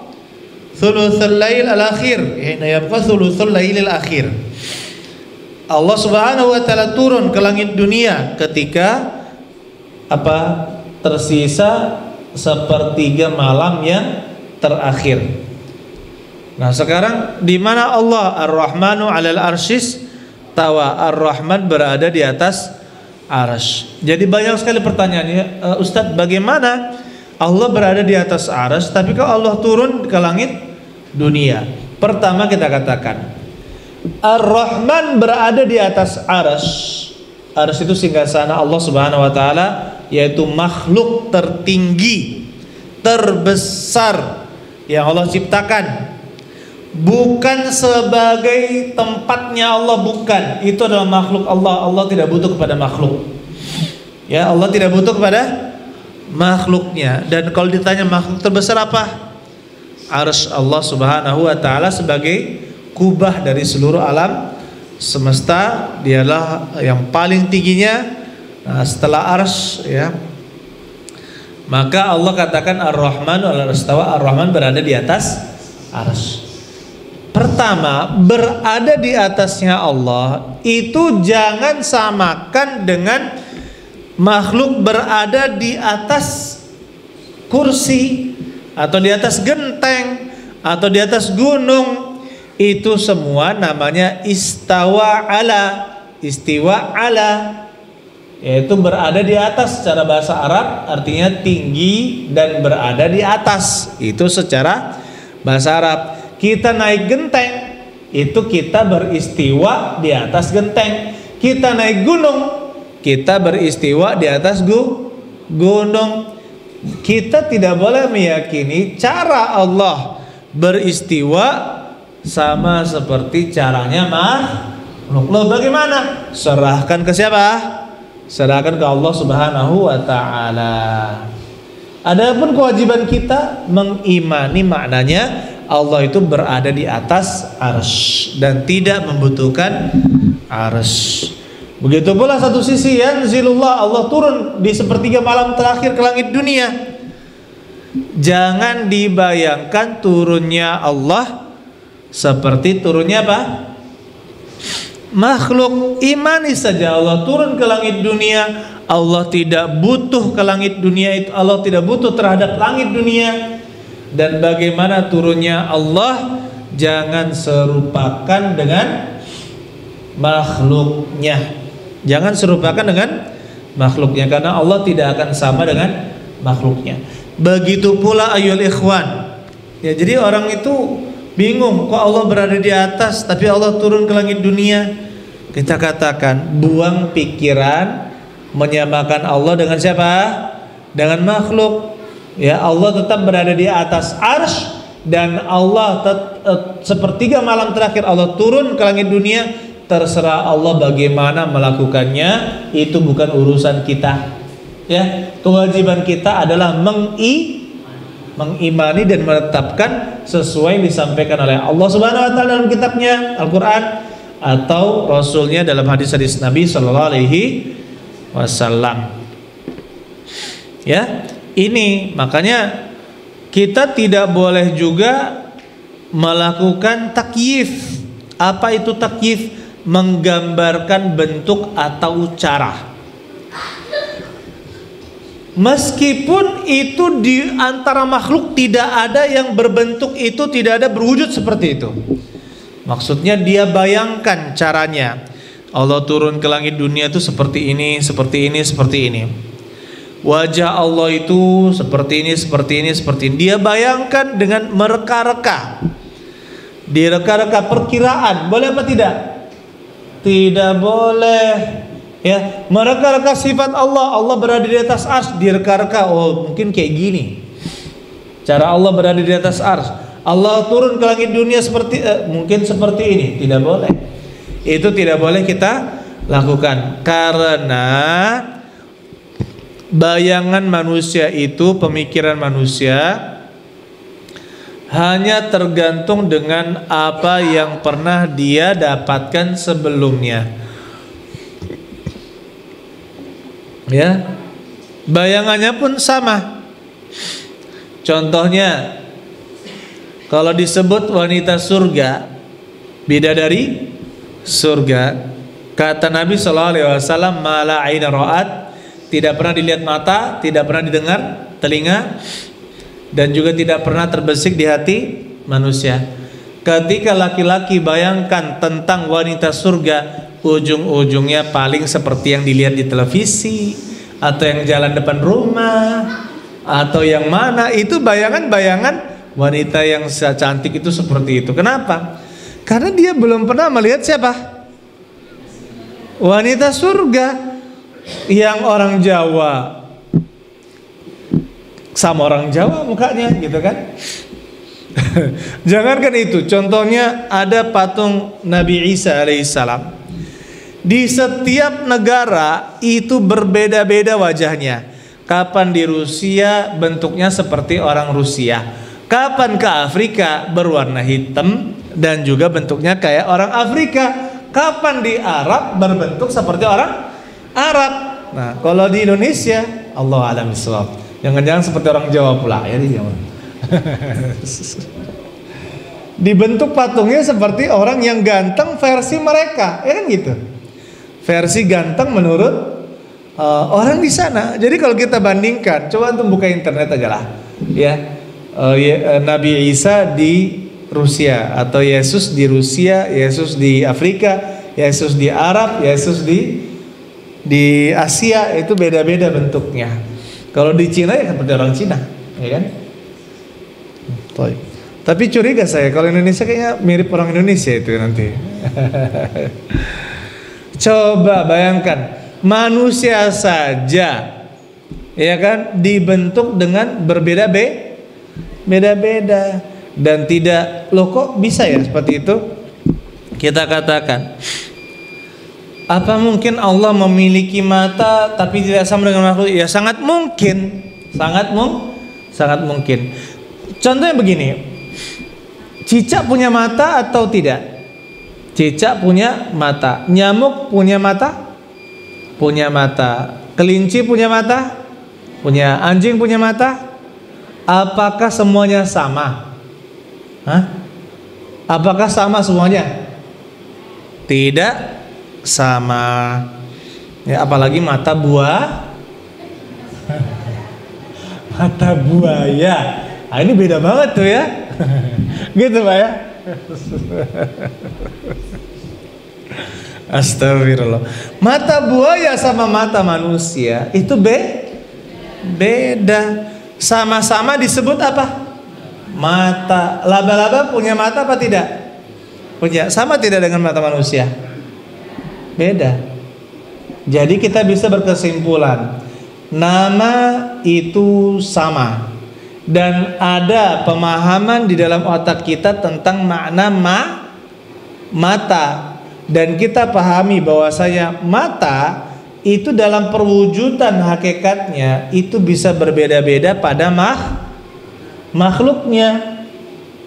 thuluthul lail al-akhir, hina yabqa thuluthul lail al-akhir. Allah Subhanahu wa taala turun ke langit dunia ketika apa? Tersisa sepertiga malam yang terakhir. Nah, sekarang di mana Allah? Ar-Rahmanu 'alal arsyis tawa. Ar-Rahman berada di atas arsy. Jadi banyak sekali pertanyaannya, Ustadz, bagaimana Allah berada di atas arsy tapi kalau Allah turun ke langit dunia? Pertama kita katakan, Ar-Rahman berada di atas arsy. Arsy itu singgasana Allah Subhanahu wa taala, yaitu makhluk tertinggi, terbesar yang Allah ciptakan. Bukan sebagai tempatnya Allah, bukan. Itu adalah makhluk Allah. Allah tidak butuh kepada makhluk. Ya, Allah tidak butuh kepada makhluknya. Dan kalau ditanya makhluk terbesar apa? Arsy Allah Subhanahu wa taala sebagai kubah dari seluruh alam semesta, dialah yang paling tingginya. Nah, setelah arsy, ya, maka Allah katakan Ar-Rahmanu 'alal istawa. Ar-Rahman berada di atas arsy. Pertama, berada di atasnya Allah itu jangan samakan dengan makhluk berada di atas kursi atau di atas genteng atau di atas gunung. Itu semua namanya istiwa ala. yaitu berada di atas. Secara bahasa Arab artinya tinggi dan berada di atas, itu secara bahasa Arab. Kita naik genteng, itu kita beristiwa di atas genteng. Kita naik gunung, kita beristiwa di atas gunung. Kita tidak boleh meyakini cara Allah beristiwa sama seperti caranya makhluk. Loh, bagaimana? Serahkan ke siapa? Serahkan ke Allah Subhanahu wa taala. Adapun kewajiban kita mengimani maknanya Allah itu berada di atas arsy dan tidak membutuhkan arsy. Begitu pula satu sisi yanzilullah, Allah turun di sepertiga malam terakhir ke langit dunia. Jangan dibayangkan turunnya Allah seperti turunnya apa? Makhluk. Imani saja Allah turun ke langit dunia. Allah tidak butuh ke langit dunia itu. Allah tidak butuh terhadap langit dunia. Dan bagaimana turunnya Allah, jangan serupakan dengan makhluknya. Jangan serupakan dengan makhluknya, karena Allah tidak akan sama dengan makhluknya. Begitu pula ayyul ikhwan. Ya, jadi orang itu bingung, kok Allah berada di atas tapi Allah turun ke langit dunia. Kita katakan, buang pikiran menyamakan Allah dengan siapa? Dengan makhluk. Ya, Allah tetap berada di atas arsy, dan Allah sepertiga malam terakhir Allah turun ke langit dunia. Terserah Allah bagaimana melakukannya, itu bukan urusan kita. Ya, kewajiban kita adalah mengimani dan menetapkan sesuai yang disampaikan oleh Allah Subhanahu wa taala dalam kitabnya Al-Qur'an atau Rasulnya dalam hadis-hadis Nabi sallallahu alaihi wasallam. Ya, ini makanya kita tidak boleh juga melakukan takyif. Apa itu takyif? Menggambarkan bentuk atau cara. Meskipun itu di antara makhluk tidak ada yang berbentuk itu, tidak ada berwujud seperti itu. Maksudnya dia bayangkan caranya. Allah turun ke langit dunia itu seperti ini, seperti ini, seperti ini. Wajah Allah itu seperti ini, seperti ini, seperti ini. Dia bayangkan dengan mereka-reka. Direka-reka perkiraan, boleh apa tidak? Tidak boleh. Ya, mereka-reka sifat Allah. Allah berada di atas arsy, direka-reka. Oh, mungkin kayak gini cara Allah berada di atas arsy. Allah turun ke langit dunia seperti mungkin seperti ini. Tidak boleh. Itu tidak boleh kita lakukan, karena bayangan manusia itu, pemikiran manusia hanya tergantung dengan apa yang pernah dia dapatkan sebelumnya. Ya, bayangannya pun sama. Contohnya, kalau disebut wanita surga, bidadari surga, kata Nabi SAW, mala aina ra'at, tidak pernah dilihat mata, tidak pernah didengar telinga, dan juga tidak pernah terbesit di hati manusia. Ketika laki-laki bayangkan tentang wanita surga, ujung-ujungnya paling seperti yang dilihat di televisi, atau yang jalan depan rumah, atau yang mana, itu bayangan-bayangan wanita yang cantik itu seperti itu. Kenapa? Karena dia belum pernah melihat siapa? Wanita surga. Yang orang Jawa sama orang Jawa mukanya gitu kan. Jangankan itu, contohnya ada patung Nabi Isa alaihissalam. Di setiap negara itu berbeda-beda wajahnya. Kapan di Rusia bentuknya seperti orang Rusia, kapan ke Afrika berwarna hitam dan juga bentuknya kayak orang Afrika, kapan di Arab berbentuk seperti orang Arab. Nah, kalau di Indonesia, Allah a'lam bishawab, jangan-jangan seperti orang Jawa pula ya di Jawa. Dibentuk patungnya seperti orang yang ganteng versi mereka, ya kan gitu. Versi ganteng menurut orang di sana. Jadi kalau kita bandingkan, coba antum buka internet aja lah, ya. Nabi Isa di Rusia atau Yesus di Rusia, Yesus di Afrika, Yesus di Arab, Yesus di Di Asia itu beda-beda bentuknya. Kalau di Cina ya seperti orang Cina, ya kan? Tapi curiga saya kalau Indonesia kayaknya mirip orang Indonesia itu nanti. Coba bayangkan, manusia saja, ya kan, dibentuk dengan beda-beda dan tidak, loh kok bisa ya seperti itu? Kita katakan, apa mungkin Allah memiliki mata tapi tidak sama dengan makhluk? Ya sangat mungkin, sangat mungkin. Contohnya begini, cicak punya mata atau tidak? Cicak punya mata. Nyamuk punya mata? Punya mata. Kelinci punya mata? Punya. Anjing punya mata? Apakah semuanya sama? Hah? Apakah sama semuanya? Tidak sama. Ya, apalagi mata buah. Mata buaya. Nah, ini beda banget tuh ya. Gitu Pak ya. Astagfirullah. Mata buaya sama mata manusia itu beda. Sama-sama disebut apa? Mata. Laba-laba punya mata apa tidak? Punya. Sama tidak dengan mata manusia? Beda. Jadi kita bisa berkesimpulan, nama itu sama. Dan ada pemahaman di dalam otak kita tentang makna mata, dan kita pahami bahwasanya mata itu dalam perwujudan hakikatnya itu bisa berbeda-beda pada makhluknya.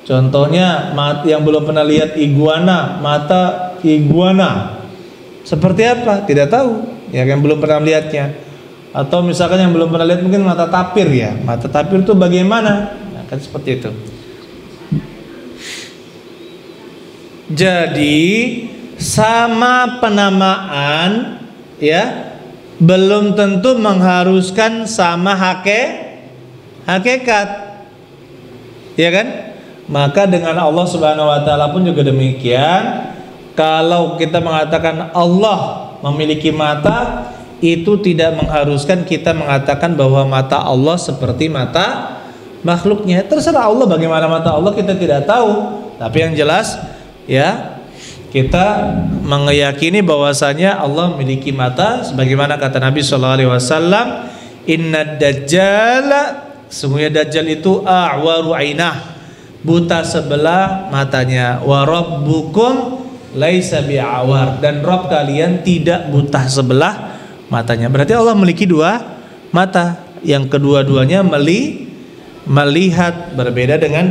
Contohnya yang belum pernah lihat iguana, mata iguana seperti apa? Tidak tahu, ya, yang belum pernah melihatnya. Atau misalkan yang belum pernah lihat mungkin mata tapir ya. Mata tapir itu bagaimana? Nah, kan seperti itu. Jadi sama penamaan ya belum tentu mengharuskan sama hakikat. Ya kan? Maka dengan Allah Subhanahu wa taala pun juga demikian. Kalau kita mengatakan Allah memiliki mata, itu tidak mengharuskan kita mengatakan bahwa mata Allah seperti mata makhluknya. Terserah Allah bagaimana mata Allah, kita tidak tahu. Tapi yang jelas ya, kita meyakini bahwasanya Allah memiliki mata sebagaimana kata Nabi SAW, inna dajjala, sesungguhnya dajjal itu a'waru ainah, buta sebelah matanya, wa rabbukum laisa bi'awar, dan Rabb kalian tidak buta sebelah matanya. Berarti Allah memiliki dua mata, yang kedua-duanya melihat, berbeda dengan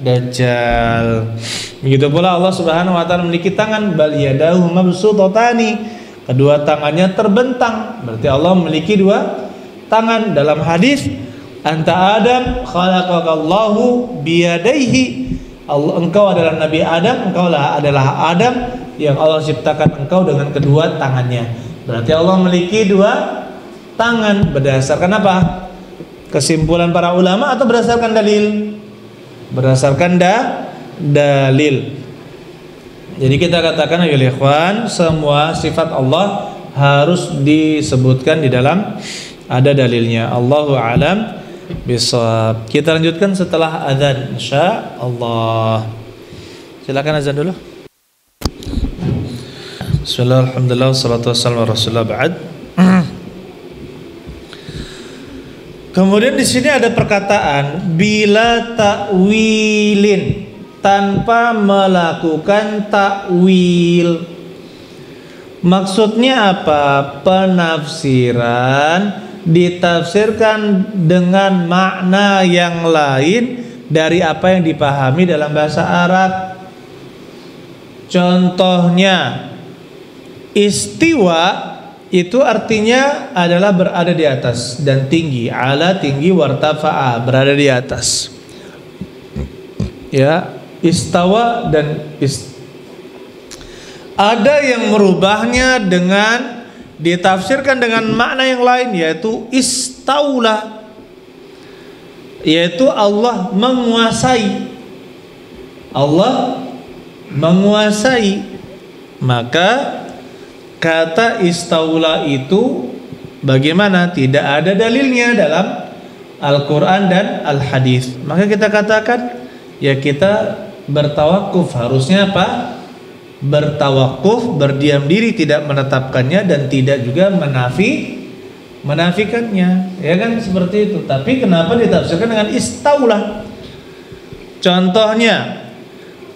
dajjal. Begitu pula Allah Subhanahu wa taala memiliki tangan, bal yadahu mabsutatani, kedua tangannya terbentang. Berarti Allah memiliki dua tangan. Dalam hadis, anta Adam khalaqakallahu biyadaihi, engkau adalah Nabi Adam, engkau adalah Adam yang Allah ciptakan engkau dengan kedua tangannya. Berarti Allah memiliki dua tangan. Berdasarkan apa? Kesimpulan para ulama atau berdasarkan dalil? Berdasarkan dalil. Jadi kita katakan ya ikhwan, semua sifat Allah harus disebutkan di dalam ada dalilnya. Allahu a'lam bishawab. Kita lanjutkan setelah azan insyaallah. Silakan azan dulu. Bismillah, alhamdulillah, wassalatu wassalamu ala rasulillah, ba'd. Kemudian di sini ada perkataan bila ta'wilin, tanpa melakukan takwil. Maksudnya apa? Penafsiran ditafsirkan dengan makna yang lain dari apa yang dipahami dalam bahasa Arab. Contohnya, istiwa itu artinya adalah berada di atas dan tinggi. Ala tinggi, wartafa'a berada di atas. Ya, istawa dan ada yang merubahnya dengan ditafsirkan dengan makna yang lain, yaitu istaula, yaitu Allah menguasai. Allah menguasai. Maka kata istaula itu bagaimana? Tidak ada dalilnya dalam Al-Quran dan Al-Hadis. Maka kita katakan, ya kita bertawakuf. Harusnya apa? Bertawakuf, berdiam diri, tidak menetapkannya dan tidak juga menafikannya. Ya kan, seperti itu. Tapi kenapa ditafsirkan dengan istaula? Contohnya,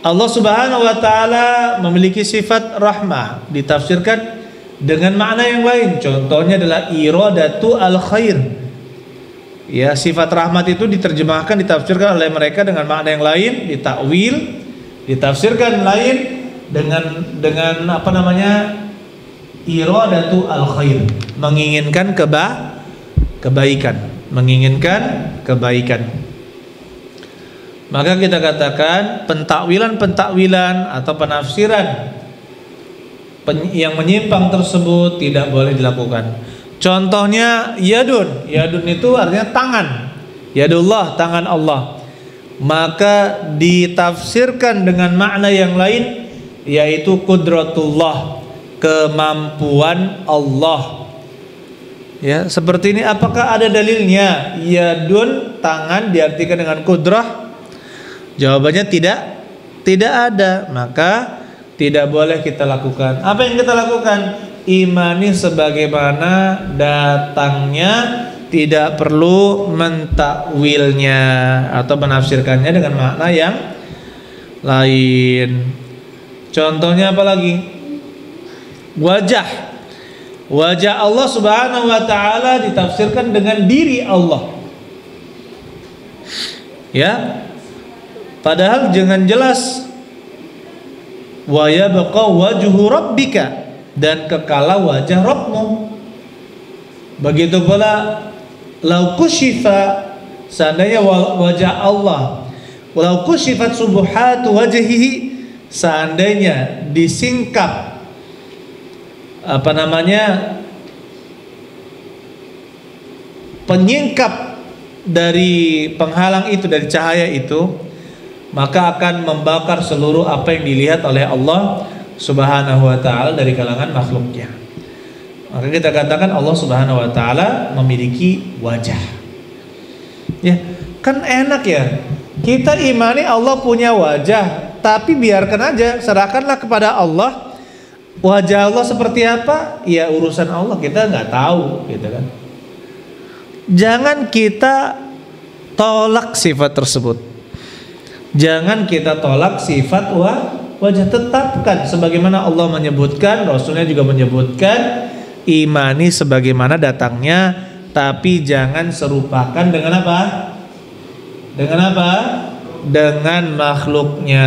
Allah Subhanahu wa taala memiliki sifat rahmah, ditafsirkan dengan makna yang lain. Contohnya adalah iradatu al-khair. Ya, sifat rahmat itu diterjemahkan, ditafsirkan oleh mereka dengan makna yang lain, ditakwil, ditafsirkan lain dengan apa namanya? Iradatu al-khair, menginginkan kebaikan, menginginkan kebaikan. Maka kita katakan pentakwilan atau penafsiran yang menyimpang tersebut tidak boleh dilakukan. Contohnya yadun itu artinya tangan. Yadullah, tangan Allah. Maka ditafsirkan dengan makna yang lain, yaitu qudratullah, kemampuan Allah. Ya, seperti ini. Apakah ada dalilnya? Yadun, tangan, diartikan dengan kudrah? Jawabannya tidak ada. Maka tidak boleh kita lakukan. Apa yang kita lakukan? Imani sebagaimana datangnya, tidak perlu mentakwilnya atau menafsirkannya dengan makna yang lain. Contohnya apa lagi? Wajah Allah Subhanahu wa taala ditafsirkan dengan diri Allah. Ya. Padahal jangan jelas wa yabqa wajhu rabbika, dan kekala wajah Rabbmu. Begitu pula lau kusyifa, seandainya wajah Allah, walau kusyifat subuhatu wajhihi, seandainya disingkap apa namanya, penyingkap dari penghalang itu, dari cahaya itu, maka akan membakar seluruh apa yang dilihat oleh Allah Subhanahu wa ta'ala dari kalangan makhluknya. Maka kita katakan Allah Subhanahu wa ta'ala memiliki wajah. Ya, kan enak ya. Kita imani Allah punya wajah, tapi biarkan aja, serahkanlah kepada Allah. Wajah Allah seperti apa? Ya urusan Allah, kita nggak tahu, gitu kan. Jangan kita tolak sifat tersebut. Jangan kita tolak sifat wajah, tetapkan sebagaimana Allah menyebutkan, Rasulnya juga menyebutkan, imani sebagaimana datangnya, tapi jangan serupakan dengan apa? Dengan apa? Dengan makhluknya.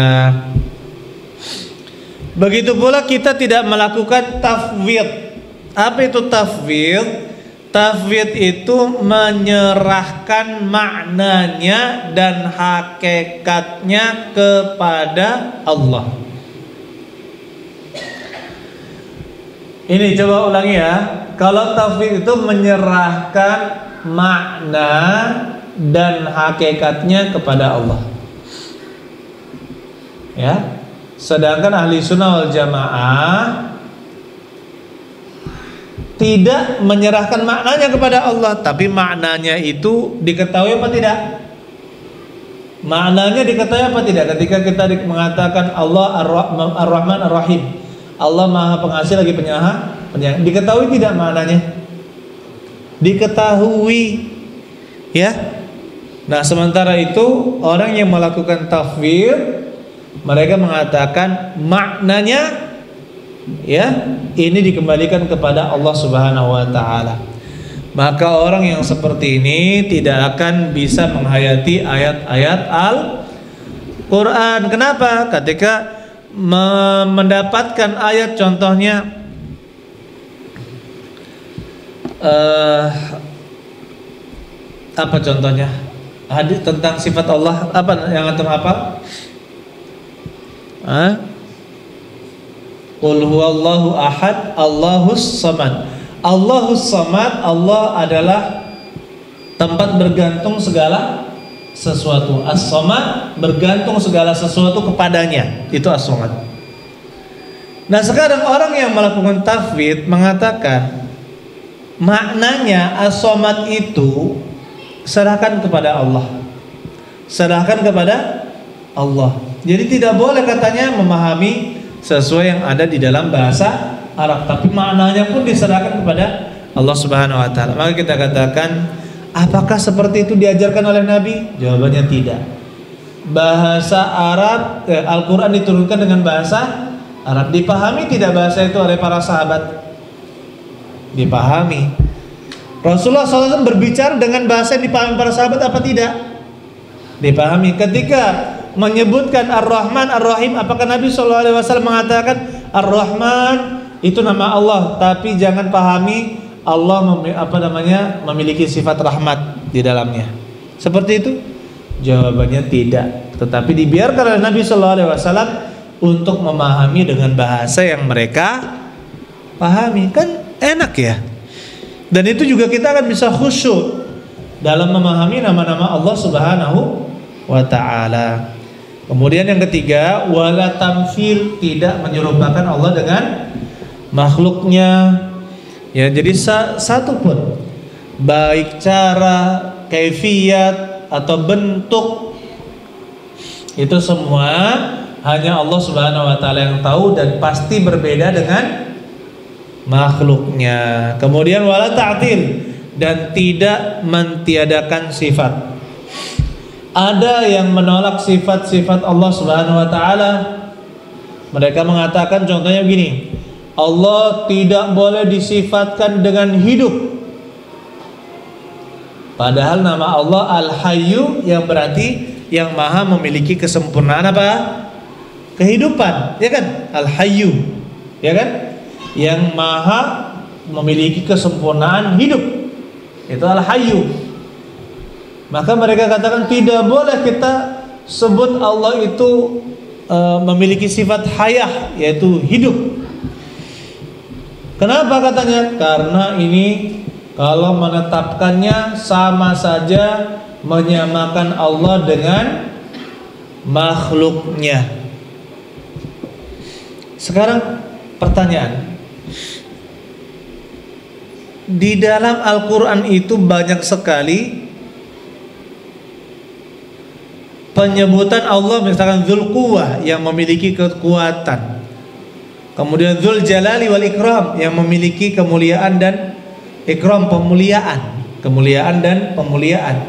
Begitu pula kita tidak melakukan tafwid. Apa itu tafwid? Tafwid itu menyerahkan maknanya dan hakikatnya kepada Allah. Ini coba ulangi ya. Kalau tafwid itu menyerahkan makna dan hakikatnya kepada Allah. Ya. Sedangkan ahli sunnah wal jamaah tidak menyerahkan maknanya kepada Allah, tapi maknanya itu diketahui apa tidak? Maknanya diketahui apa tidak? Ketika kita mengatakan Allah Ar-Rahman Ar-Rahim, Allah Maha Pengasih lagi penyayang, diketahui tidak maknanya? Diketahui, ya. Nah, sementara itu orang yang melakukan tafwid, mereka mengatakan maknanya, ya, ini dikembalikan kepada Allah Subhanahu wa taala. Maka orang yang seperti ini tidak akan bisa menghayati ayat-ayat Al-Quran. Kenapa? Ketika mendapatkan ayat, contohnya apa contohnya? Hadis tentang sifat Allah, apa yang antum hafal? Qul huwallahu ahad, Allahus samad. Allahus samad, Allah adalah tempat bergantung segala sesuatu. As-samad, bergantung segala sesuatu kepadanya. Itu as-samad. Nah sekarang orang yang melakukan tafwid mengatakan maknanya as-somad itu serahkan kepada Allah. Serahkan kepada Allah. Jadi tidak boleh katanya memahami sesuai yang ada di dalam bahasa Arab, tapi maknanya pun diserahkan kepada Allah Subhanahu wa taala. Maka kita katakan, apakah seperti itu diajarkan oleh Nabi? Jawabannya tidak. Bahasa Arab, Al-Qur'an diturunkan dengan bahasa Arab. Dipahami tidak bahasa itu oleh para sahabat? Dipahami. Rasulullah SAW berbicara dengan bahasa yang dipahami para sahabat apa tidak? Dipahami. Ketika menyebutkan Ar-Rahman Ar-Rahim, apakah Nabi SAW mengatakan Ar-Rahman itu nama Allah, tapi jangan pahami Allah memiliki sifat rahmat di dalamnya? Seperti itu? Jawabannya tidak. Tetapi dibiarkan oleh Nabi SAW untuk memahami dengan bahasa yang mereka pahami. Kan enak ya. Dan itu juga kita akan bisa khusyuk dalam memahami nama-nama Allah Subhanahu wa taala. Kemudian yang ketiga, wala tamfil, tidak menyerupakan Allah dengan makhluknya. Ya, jadi satu pun baik cara, kaifiyat atau bentuk, itu semua hanya Allah Subhanahu wa taala yang tahu dan pasti berbeda dengan makhluknya. Kemudian wala ta'til, dan tidak mentiadakan sifat. Ada yang menolak sifat-sifat Allah Subhanahu wa taala. Mereka mengatakan contohnya begini, Allah tidak boleh disifatkan dengan hidup. Padahal nama Allah Al-Hayyu yang berarti yang maha memiliki kesempurnaan apa? Kehidupan, ya kan? Al-Hayyu, ya kan? Yang maha memiliki kesempurnaan hidup, itu Al-Hayyu. Maka mereka katakan tidak boleh kita sebut Allah itu memiliki sifat hayah, yaitu hidup. Kenapa katanya? Karena ini kalau menetapkannya sama saja menyamakan Allah dengan makhluknya. Sekarang pertanyaan, di dalam Al-Quran itu banyak sekali penyebutan Allah, misalkan Dzul Quwwah yang memiliki kekuatan, kemudian Dzul Jalali wal Ikram yang memiliki kemuliaan dan ikram, kemuliaan dan pemuliaan.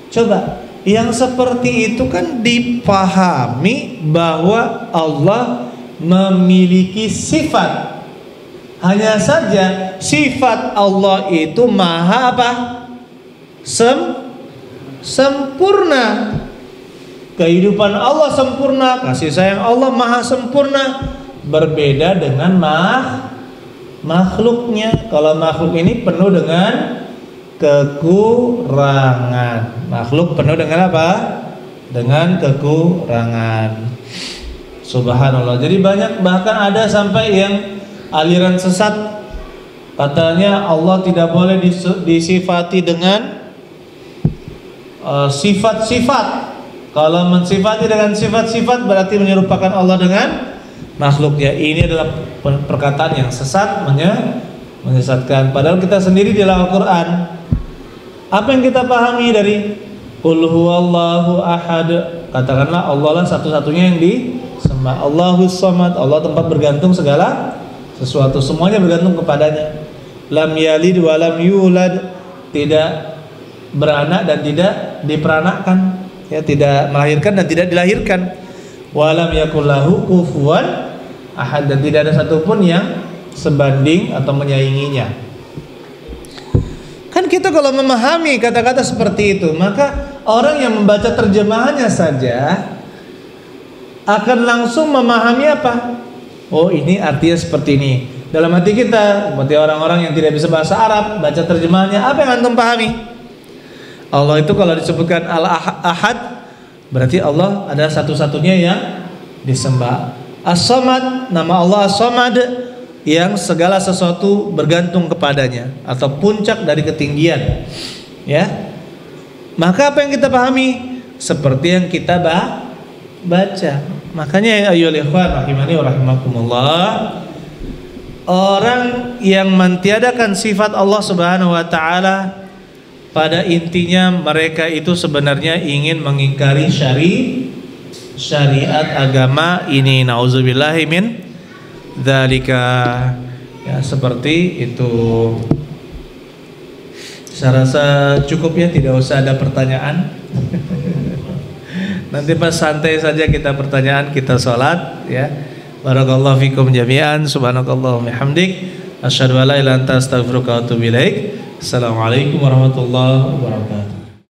Coba, yang seperti itu kan dipahami bahwa Allah memiliki sifat. Hanya saja sifat Allah itu maha apa? Sempurna. Kehidupan Allah sempurna, kasih sayang Allah maha sempurna. Berbeda dengan makhluknya. Kalau makhluk ini penuh dengan kekurangan. Makhluk penuh dengan apa? Dengan kekurangan. Subhanallah. Jadi banyak, bahkan ada sampai yang aliran sesat katanya Allah tidak boleh disifati dengan sifat-sifat. Kalau mensifati dengan sifat-sifat berarti menyerupakan Allah dengan makhluknya. Ini adalah perkataan yang sesat, menyesatkan. Padahal kita sendiri di dalam Al-Quran, apa yang kita pahami dari Qul huwallahu ahad, katakanlah Allah lah satu-satunya yang disembah. Allahus samad, Allah tempat bergantung segala sesuatu, semuanya bergantung kepadanya. Lam yalid wa lam yulad, tidak beranak dan tidak diperanakkan, ya, tidak melahirkan dan tidak dilahirkan. Wa lam yakul lahu kufuwan ahad, dan tidak ada satupun yang sebanding atau menyainginya. Kan kita kalau memahami kata-kata seperti itu, maka orang yang membaca terjemahannya saja akan langsung memahami apa? Oh, ini artinya seperti ini. Dalam hati kita, seperti orang-orang yang tidak bisa bahasa Arab, baca terjemahannya, apa yang antum pahami? Allah itu kalau disebutkan Al-Ahad, berarti Allah adalah satu-satunya yang disembah. As-Samad, nama Allah As-Samad, yang segala sesuatu bergantung kepadanya, atau puncak dari ketinggian, ya. Maka apa yang kita pahami? Seperti yang kita baca. Makanya ya ayyuhal ikhwan rahimani wa rahimakumullah, orang yang mentiadakan sifat Allah Subhanahu wa taala, pada intinya mereka itu sebenarnya ingin mengingkari syariat agama ini. Nauzubillahi min dzalika. Ya, seperti itu. Saya rasa cukup ya, tidak usah ada pertanyaan. Nanti pas santai saja kita pertanyaan, kita sholat ya. Barakallahu fikum jami'an. Subhanakallahumma hamdik, asyhadu an la ilaha illa anta astaghfiruka wa atubu ilaik. Assalamualaikum warahmatullahi wabarakatuh.